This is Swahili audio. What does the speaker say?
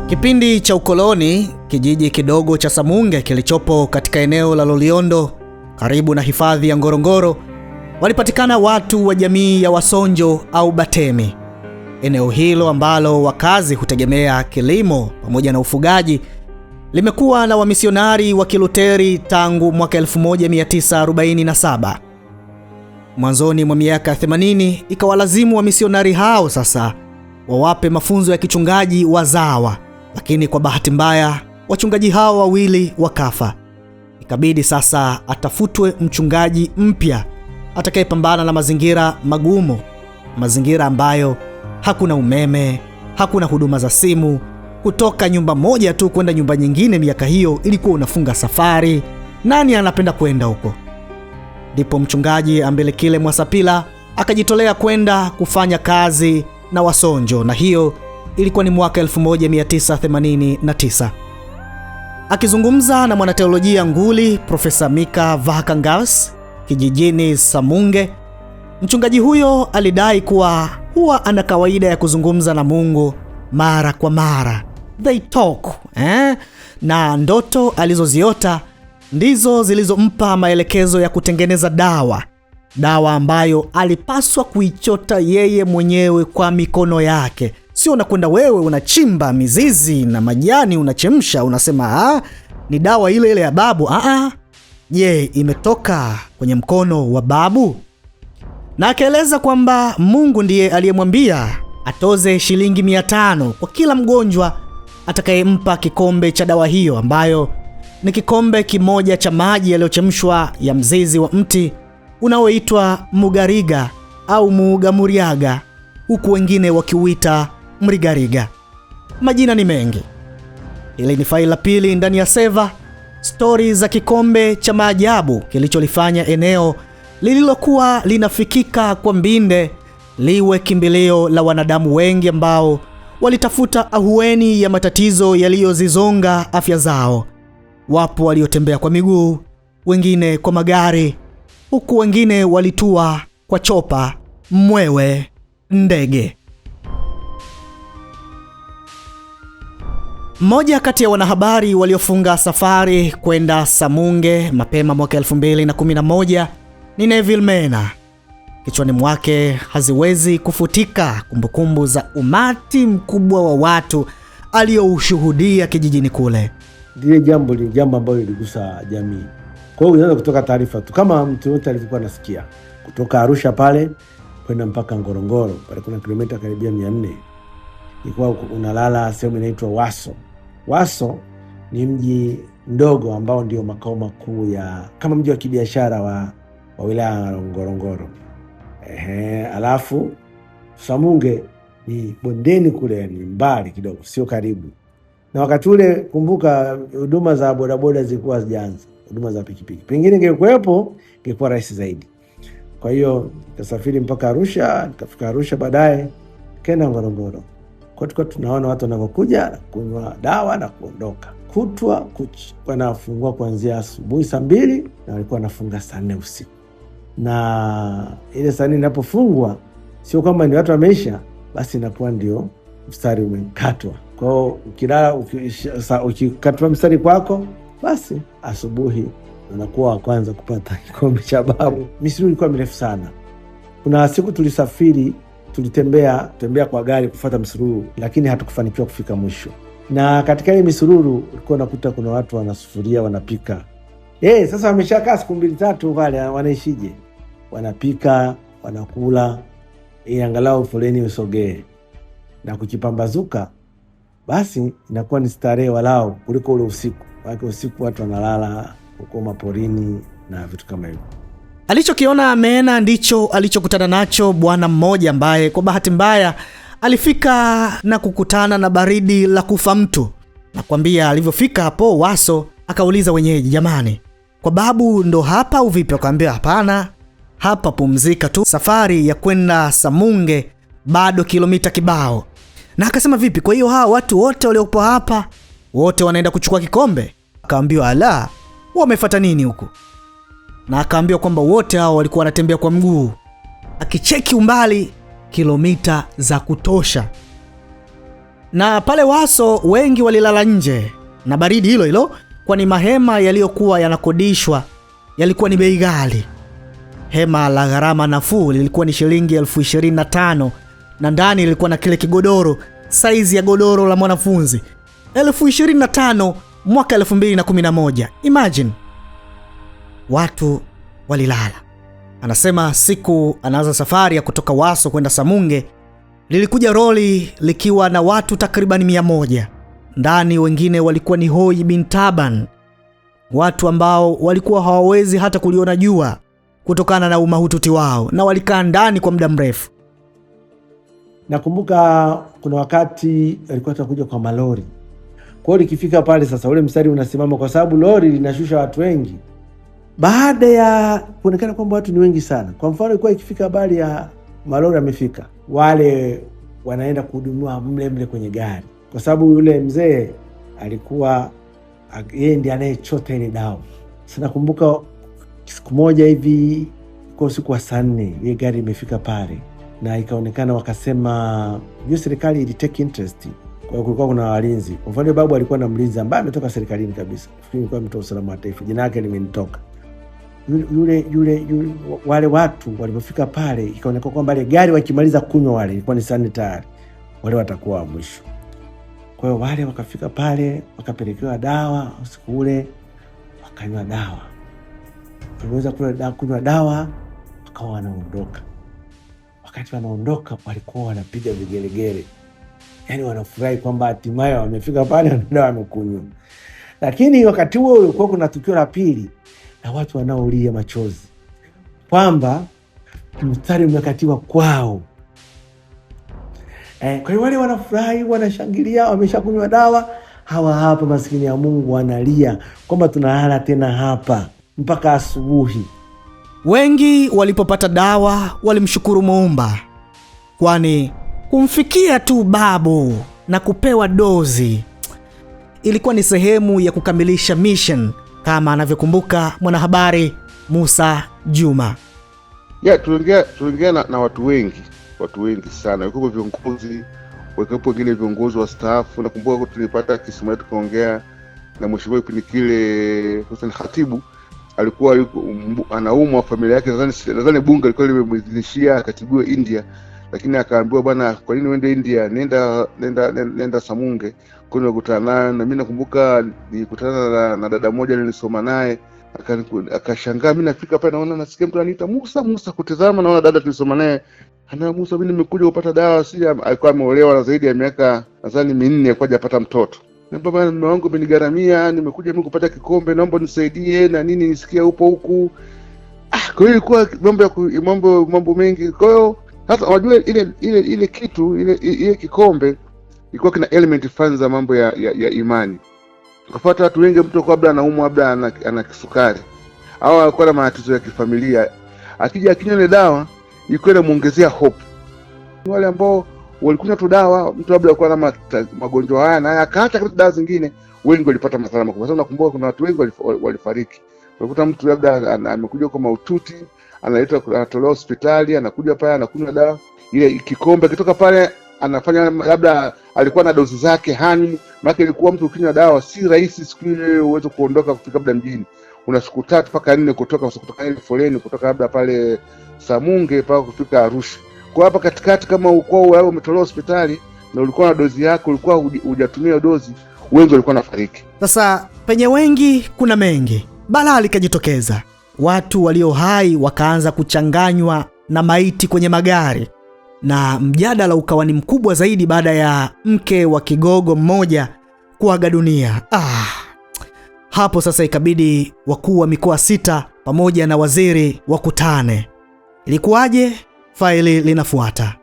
Kipindi cha ukoloni, kijiji kidogo cha Samunge kilichopo katika eneo la Loliondo karibu na hifadhi ya Ngorongoro, walipatikana watu wa jamii ya Wasonjo au Batemi. Eneo hilo ambalo wakazi hutegemea kilimo pamoja na ufugaji limekuwa na wamisionari wa Kiluteri tangu mwaka 1947. Mwanzoni mwa miaka 80 ikawalazimu wamisionari hao sasa wawape mafunzo ya kichungaji wazawa, lakini kwa bahati mbaya wachungaji hao wawili wakafa. Ikabidi sasa atafutwe mchungaji mpya atakayepambana na mazingira magumu, mazingira ambayo hakuna umeme, hakuna huduma za simu. Kutoka nyumba moja tu kwenda nyumba nyingine miaka hiyo ilikuwa unafunga safari. Nani anapenda kwenda huko? Ndipo mchungaji Ambelekile Mwasapila akajitolea kwenda kufanya kazi na Wasonjo, na hiyo ilikuwa ni mwaka 1989. Akizungumza na mwanateolojia nguli Profesa Mika Vahakangas kijijini Samunge, mchungaji huyo alidai kuwa huwa ana kawaida ya kuzungumza na Mungu mara kwa mara. They talk, na ndoto alizoziota ndizo zilizompa maelekezo ya kutengeneza dawa ambayo alipaswa kuichota yeye mwenyewe kwa mikono yake. Sio unakwenda wewe unachimba mizizi na majani unachemsha unasema ni dawa ile ile ya babu. Je, imetoka kwenye mkono wa babu? Na akaeleza kwamba Mungu ndiye aliyemwambia atoze shilingi 500 kwa kila mgonjwa atakayempa kikombe cha dawa hiyo, ambayo ni kikombe kimoja cha maji yaliyochemshwa ya mzizi wa mti unaoitwa mugariga au mugamuriaga, huku wengine wakiuita mrigariga. Majina ni mengi. Hili ni faili la pili ndani ya Seva, stori za kikombe cha maajabu kilicholifanya eneo lililokuwa linafikika kwa mbinde liwe kimbilio la wanadamu wengi ambao walitafuta ahueni ya matatizo yaliyozizonga afya zao. Wapo waliotembea kwa miguu, wengine kwa magari, huku wengine walitua kwa chopa, mwewe, ndege. Mmoja kati ya wanahabari waliofunga safari kwenda Samunge mapema mwaka 2011 ni Neville Mena. Kichwani mwake haziwezi kufutika kumbukumbu za umati mkubwa wa watu alioushuhudia kijijini kule. Lile jambo ambalo liligusa jamii. Kwa hiyo unaweza kutoka taarifa tu kama mtu yote alikuwa anasikia. Kutoka Arusha pale kwenda mpaka Ngorongoro, pale kuna kilomita karibia 400. Ilikuwa unalala sehemu inaitwa Waso. Waso ni mji mdogo ambao ndio makao makuu ya kama mji wa kibiashara wa wilaya ya Ngorongoro. Alafu Samunge ni bondeni kule, ni mbali kidogo, sio karibu. Na wakati ule kumbuka huduma za bodaboda zilikuwa hazijaanza, huduma za pikipiki. Pengine ingekuwepo ingekuwa rahisi zaidi. Kwa hiyo nikasafiri mpaka Arusha, nikafika Arusha baadaye kaenda Ngorongoro. Kwa hiyo tunaona watu wanapokuja kunywa dawa na kuondoka. Kutwa wanafungua kuanzia asubuhi saa 2 na walikuwa wanafunga saa 4 usiku. Na ile saa 4 inapofungwa sio kwamba ni watu wameisha, basi inakuwa ndio mstari umekatwa. Kwa hiyo ukilala ukikatwa mstari kwako, basi asubuhi unakuwa wa kwanza kupata kikombe cha babu. Misururu ilikuwa mirefu sana. Kuna siku tulisafiri, tulitembea kwa gari kufuata misururu, lakini hatukufanikiwa kufika mwisho. Na katika ile misururu ulikuwa unakuta kuna watu wanasufuria wanapika. Sasa wameshakaa siku 2-3 wale wanaishije? Wanapika, wanakula, angalau foleni usogee. Na kukipambazuka basi inakuwa ni starehe walao kuliko ule usiku. Wake usiku watu wanalala huko maporini na vitu kama hivyo. Alichokiona Mena ndicho alichokutana nacho bwana mmoja ambaye kwa bahati mbaya alifika na kukutana na baridi la kufa mtu. Nakwambia alivyofika hapo Waso akauliza wenyeji, jamani, kwa babu ndo hapa au vipi? Akamwambia hapana, hapa pumzika tu, safari ya kwenda Samunge bado kilomita kibao. Na akasema vipi, kwa hiyo hawa watu wote waliopo hapa wote wanaenda kuchukua kikombe? Akaambiwa ala, wamefuata nini huko? Na akaambiwa kwamba wote hao walikuwa wanatembea kwa mguu. Akicheki umbali kilomita za kutosha. Na pale Waso wengi walilala nje na baridi hilo hilo, kwani mahema yaliyokuwa yanakodishwa yalikuwa ni bei ghali. Hema la gharama nafuu lilikuwa ni shilingi 25,000 na ndani lilikuwa na kile kigodoro saizi ya godoro la mwanafunzi. 25,000 mwaka 2011. Imagine. Watu walilala. Anasema siku anaanza safari ya kutoka Waso kwenda Samunge, lilikuja roli likiwa na watu takriban 100. Ndani wengine walikuwa ni hoi bin taban, watu ambao walikuwa hawawezi hata kuliona jua kutokana na umahututi wao, na walikaa ndani kwa muda mrefu. Nakumbuka kuna wakati alikuwa atakuja kwa malori. Kwa hiyo likifika pale sasa ule mstari unasimama kwa sababu lori linashusha watu wengi. Baada ya kuonekana kwamba watu ni wengi sana. Kwa mfano ilikuwa ikifika habari ya malori yamefika, wale wanaenda kuhudumiwa mle kwenye gari. Kwa sababu yule mzee alikuwa yeye ndiye anayechota ile dawa. Sasa nakumbuka siku moja hivi kwa usiku wa saa 4 ile gari imefika pale na ikaonekana wakasema hiyo serikali ili take interest. Kwa hiyo kulikuwa kuna walinzi. Kwa mfano babu alikuwa na mlinzi ambaye ametoka serikalini kabisa. Nafikiri alikuwa mtu wa usalama wa taifa. Jina lake limenitoka. Yule wale watu walipofika pale ikaonekana kwamba ile gari wakimaliza kunywa wale ilikuwa ni saa tayari. Wale watakuwa wa mwisho. Kwa hiyo wale wakafika pale wakapelekewa dawa usiku ule wakanywa dawa. Waliweza kunywa dawa wakawa wanaondoka. Wakati wanaondoka walikuwa wanapiga vigelegele. Yaani wanafurahi kwamba hatimaye wamefika pale na dawa wamekunywa. Lakini wakati huo ulikuwa kuna tukio la pili na watu wanaolia machozi kwamba mstari umekatiwa kwao. Kwa hiyo wale wanafurahi, wanashangilia, wameshakunywa dawa, hawa hapa maskini ya Mungu wanalia kwamba tunalala tena hapa mpaka asubuhi. Wengi walipopata dawa walimshukuru Muumba, kwani kumfikia tu babu na kupewa dozi ilikuwa ni sehemu ya kukamilisha mission, kama anavyokumbuka mwanahabari Musa Juma. Tuliongea na watu wengi sana. Walikuwa viongozi, walikuwa wengine viongozi wa staafu. Nakumbuka tulipata kisimu tukaongea na mheshimiwa kipindi kile Hussein Khatibu, alikuwa anaumwa familia yake, nadhani bunge alikuwa limemwidhinishia akatibiwa India, lakini akaambiwa bwana, kwa nini uende India? Nenda Samunge. Kwa hiyo nikutana naye, na mimi nakumbuka nilikutana na dada moja nilisoma naye, akashangaa. Mimi nafika pale naona nasikia mtu ananiita Musa, kutazama naona dada tulisoma naye ana Musa, mimi nimekuja kupata dawa. Alikuwa ameolewa na zaidi ya miaka nadhani 4 kwa hajapata mtoto. Na baba, mume wangu amenigaramia, nimekuja mimi kupata kikombe, naomba nisaidie na nini, nisikia upo huku. Kwa hiyo ilikuwa mambo mengi. Kwa hiyo hata unajua ile kitu ile kikombe ilikuwa kina element fulani za mambo ya imani. Ukafuata watu wengi, mtu labda anaumwa, labda ana kisukari au alikuwa na matatizo ya kifamilia, akija akinywa ile dawa ilikuwa inamuongezea hope. Wale ambao walikunywa tu dawa, mtu labda alikuwa na magonjwa haya na akaacha kwa dawa zingine, wengi walipata madhara makubwa. Sasa nakumbuka kuna watu wengi walifariki. Unakuta mtu labda amekuja kwa maututi, anatolewa hospitali, anakuja pale anakunywa dawa ile kikombe, kitoka pale anafanya labda alikuwa na dozi zake hani, maana ilikuwa mtu ukinywa dawa si rahisi siku ile uweze kuondoka kufika labda mjini. Una siku 3 mpaka 4 kutoka ile foleni kutoka labda pale Samunge mpaka kufika Arusha. Kwa hapa katikati kama wewe umetolewa hospitali na ulikuwa na dozi yako, ulikuwa hujatumia dozi, wengi walikuwa nafariki. Sasa penye wengi kuna mengi. Balaa likajitokeza. Watu walio hai wakaanza kuchanganywa na maiti kwenye magari, na mjadala ukawa ni mkubwa zaidi baada ya mke wa kigogo mmoja kuaga dunia. Hapo sasa ikabidi wakuu wa mikoa 6 pamoja na waziri wakutane. Ilikuwaje? Faili linafuata.